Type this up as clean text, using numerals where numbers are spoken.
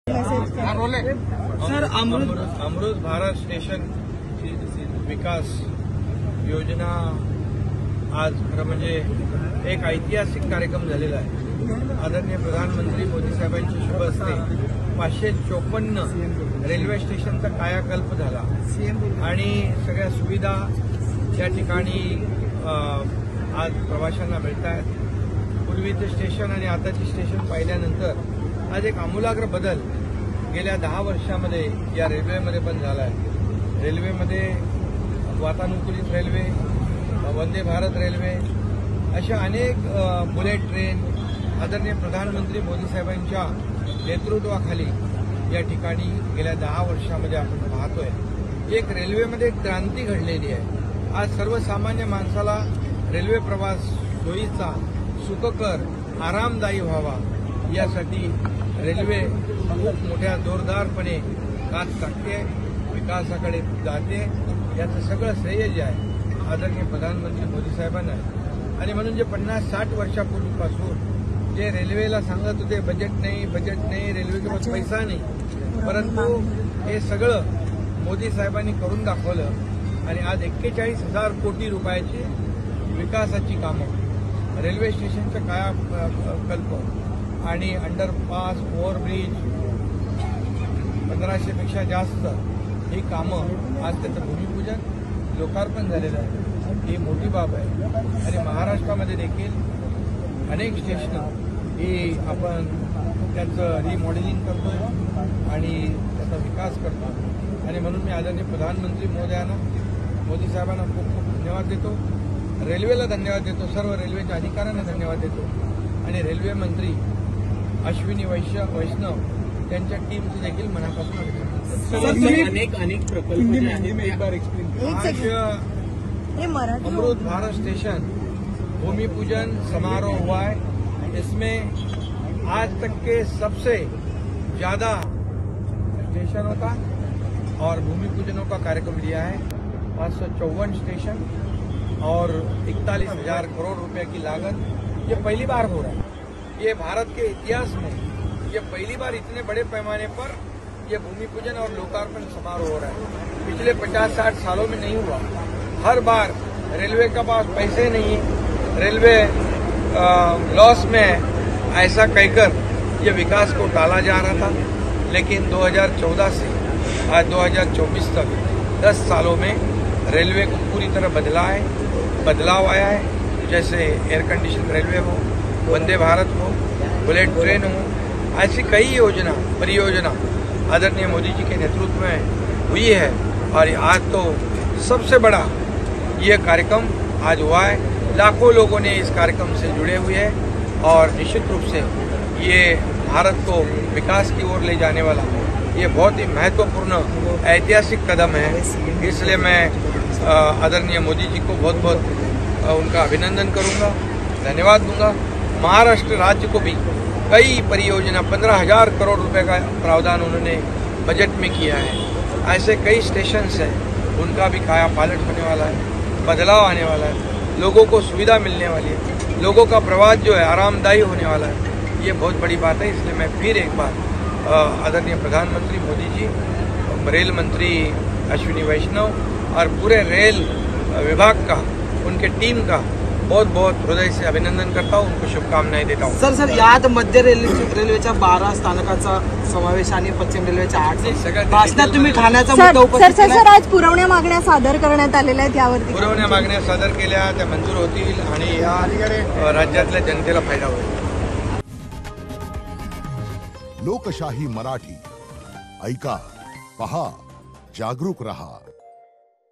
Sir Amrit Bharat station विकास योजना आज खरं म्हणजे एक ऐतिहासिक कार्यक्रम झालेला आहे। आदरणीय प्रधानमंत्री मोदी साहेबांच्या शुभ हस्ते 554 रेल्वे स्टेशनचा कायाकल्प झाला आणि सगळ्या सुविधा या ठिकाणी आज प्रवाशांना मिळत आहेत। पूर्वीचे स्टेशन आणि आताचे स्टेशन पाहिल्यानंतर आज एक आमूलाग्र बदल गेल्या 10 वर्षामध्ये या रेल्वेमध्ये पण झाला आहे। रेल्वेमध्ये वातानुकूलित रेल्वे, वंदे भारत रेल्वे अशा अनेक बुलेट ट्रेन आदरणीय प्रधानमंत्री मोदी साहेबांच्या नेतृत्वाखाली या ठिकाणी गेल्या 10 वर्षामध्ये आपण पाहतोय। एक रेल्वेमध्ये क्रांती घडलेली आहे। आज सर्वसामान्य माणसाला रेल्वे प्रवास सोयीचा, सुखकर, आरामदायी व्हावा यासाठी रेल्वे खूप मोठ्या जोरदारपणे कात टाकते, विकासाकडे जाते। याचं सगळं श्रेय जे आहे आदरणीय प्रधानमंत्री मोदी साहेबांना आहे। आणि म्हणून जे 50-60 वर्षापूर्वीपासून जे रेल्वेला सांगत होते बजेट नाही रेल्वेचे पास पैसा नाही, परंतु हे सगळं मोदी साहेबांनी करून दाखवलं आणि आज 41,000 कोटी रुपयाची विकासाची कामं, रेल्वे स्टेशनचं कायाकल्प आणि अंडरपास, ओव्हरब्रिज 1500 पेक्षा जास्त ही कामं आज त्याचं भूमिपूजन, लोकार्पण झालेलं आहे। ही मोठी बाब आहे आणि महाराष्ट्रामध्ये देखील अनेक स्टेशन ही आपण त्याचं रिमॉडेलिंग करतोय आणि त्याचा विकास करतो। आणि म्हणून मी आदरणीय प्रधानमंत्री मोदी साहेबांना खूप खूप धन्यवाद देतो, रेल्वेला धन्यवाद देतो, सर्व रेल्वेच्या अधिकाऱ्यांना धन्यवाद देतो आणि रेल्वे मंत्री अश्विनी वैष्णव त्यांच्या टीमचं देखील मनापासून अनेक प्रकल्प अमृत भारत स्टेशन भूमि पूजन समारोह हुआ है। इसमें आज तक के सबसे ज्यादा स्टेशनों का और भूमि पूजनों का कार्यक्रम लिया है। 554 स्टेशन और 41,000 करोड़ रुपए की लागत, ये पहली बार हो रहा है। ये भारत के इतिहास में ये पहली बार इतने बड़े पैमाने पर ये भूमि पूजन और लोकार्पण समारोह हो रहा है। पिछले 50-60 सालों में नहीं हुआ। हर बार रेलवे के पास पैसे नहीं, रेलवे लॉस में है, ऐसा कहकर ये विकास को टाला जा रहा था। लेकिन 2014 से आज 2024 तक 10 सालों में रेलवे को पूरी तरह बदलाव आया है। जैसे एयर कंडीशन रेलवे हो, वंदे भारत हो, बुलेट ट्रेन हो, ऐसी कई परियोजना आदरणीय मोदी जी के नेतृत्व में हुई है। और आज तो सबसे बड़ा ये कार्यक्रम आज हुआ है। लाखों लोगों ने इस कार्यक्रम से जुड़े हुए हैं और निश्चित रूप से ये भारत को विकास की ओर ले जाने वाला ये बहुत ही महत्वपूर्ण ऐतिहासिक कदम है। इसलिए मैं आदरणीय मोदी जी को बहुत बहुत उनका अभिनंदन करूंगा, धन्यवाद दूंगा। महाराष्ट्र राज्य को भी कई परियोजना 15,000 करोड़ रुपए का प्रावधान उन्होंने बजट में किया है। ऐसे कई स्टेशंस हैं, उनका भी कायापालट होने वाला है, बदलाव आने वाला है, लोगों को सुविधा मिलने वाली है, लोगों का प्रवास जो है आरामदायी होने वाला है। ये बहुत बड़ी बात है। इसलिए मैं फिर एक बार आदरणीय प्रधानमंत्री मोदी जी, रेल मंत्री अश्विनी वैष्णव और पूरे रेल विभाग का, उनके टीम का बहुत बहुत हृदय से अभिनंदन करता हूँ, उनको शुभकामनाएं देता हूँ। सर यात मध्य रेल्वेच्या 12 स्थानकाचा समावेश आणि पश्चिम रेल्वेच्या 8 भाषणात तुम्ही ठाण्याचा मुद्दा उपस्थित केला। सर आज पुरवण्या मागण्या सादर करण्यात आलेल्या आहेत, यावरती पुरवण्या मागण्या सादर केल्या, त्या मंजूर होतील आणि या राज्यातल्या जनतेला फायदा होईल। लोकशाही मराठी ऐका, पहा, जागरूक रहा।